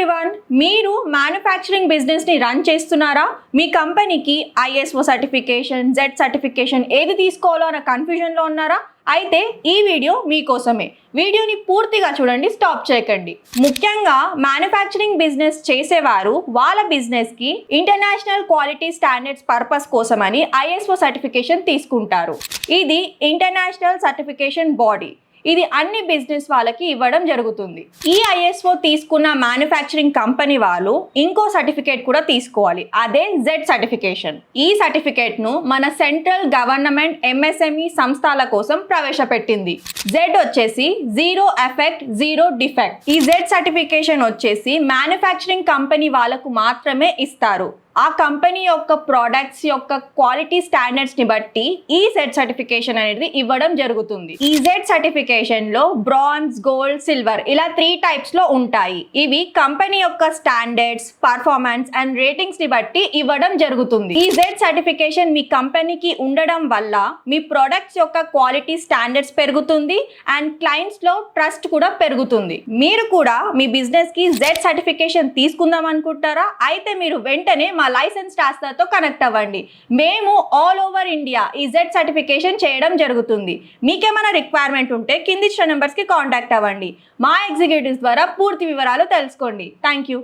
Everyone, మీరు manufacturing బిజినెస్ని run చేస్తున్నారా? మీ కంపెనీకి ఐఎస్ఓ సర్టిఫికేషన్, జెడ్ సర్టిఫికేషన్ ఏది తీసుకోవాలో అన్న కన్ఫ్యూజన్లో ఉన్నారా? అయితే ఈ వీడియో మీకోసమే. వీడియోని పూర్తిగా చూడండి, స్టాప్ చేయకండి. ముఖ్యంగా మ్యానుఫ్యాక్చరింగ్ బిజినెస్ చేసేవారు వాళ్ళ బిజినెస్కి ఇంటర్నేషనల్ క్వాలిటీ స్టాండర్డ్స్ పర్పస్ కోసమని ఐఎస్ఓ సర్టిఫికేషన్ తీసుకుంటారు. ఇది ఇంటర్నేషనల్ సర్టిఫికేషన్ బాడీ. ఇది అన్ని బిజినెస్ వాళ్ళకి ఇవ్వడం జరుగుతుంది. ఈ ఐఎస్ఓ తీసుకున్న మ్యానుఫ్యాక్చరింగ్ కంపెనీ వాళ్ళు ఇంకో సర్టిఫికేట్ కూడా తీసుకోవాలి, అదే జెడ్ సర్టిఫికేషన్. ఈ సర్టిఫికేట్ ను మన సెంట్రల్ గవర్నమెంట్ ఎంఎస్ఎంఈ సంస్థల కోసం ప్రవేశపెట్టింది. జెడ్ వచ్చేసి జీరో ఎఫెక్ట్, జీరో డిఫెక్ట్. ఈ జెడ్ సర్టిఫికేషన్ వచ్చేసి మ్యానుఫ్యాక్చరింగ్ కంపెనీ వాళ్ళకు మాత్రమే ఇస్తారు. ఆ కంపెనీ యొక్క ప్రోడక్ట్స్ యొక్క క్వాలిటీ స్టాండర్డ్స్ ని బట్టి ఈ జెడ్ సర్టిఫికేషన్ అనేది ఇవ్వడం జరుగుతుంది. ఈ జెడ్ సర్టిఫికేషన్ లో బ్రాంజ్, గోల్డ్, సిల్వర్ ఇలా 3 టైప్స్ లో ఉంటాయి. ఇవి కంపెనీ యొక్క స్టాండర్డ్స్, పర్ఫార్మెన్స్ అండ్ రేటింగ్స్ ని బట్టి ఇవ్వడం జరుగుతుంది. ఈ జెడ్ సర్టిఫికేషన్ మీ కంపెనీకి ఉండడం వల్ల మీ ప్రొడక్ట్స్ యొక్క క్వాలిటీ స్టాండర్డ్స్ పెరుగుతుంది అండ్ క్లయింట్స్ లో ట్రస్ట్ కూడా పెరుగుతుంది. మీరు కూడా మీ బిజినెస్ కి జెడ్ సర్టిఫికేషన్ తీసుకుందాం అనుకుంటారా? అయితే మీరు వెంటనే మా లైసెన్స్ ట్రాన్స్ఫర్తో కనెక్ట్ అవ్వండి. మేము ఆల్ ఓవర్ ఇండియా ఈ జెడ్ సర్టిఫికేషన్ చేయడం జరుగుతుంది. మీకేమైనా రిక్వైర్మెంట్ ఉంటే కింది నెంబర్స్కి కాంటాక్ట్ అవ్వండి. మా ఎగ్జిక్యూటివ్స్ ద్వారా పూర్తి వివరాలు తెలుసుకోండి. Thank you.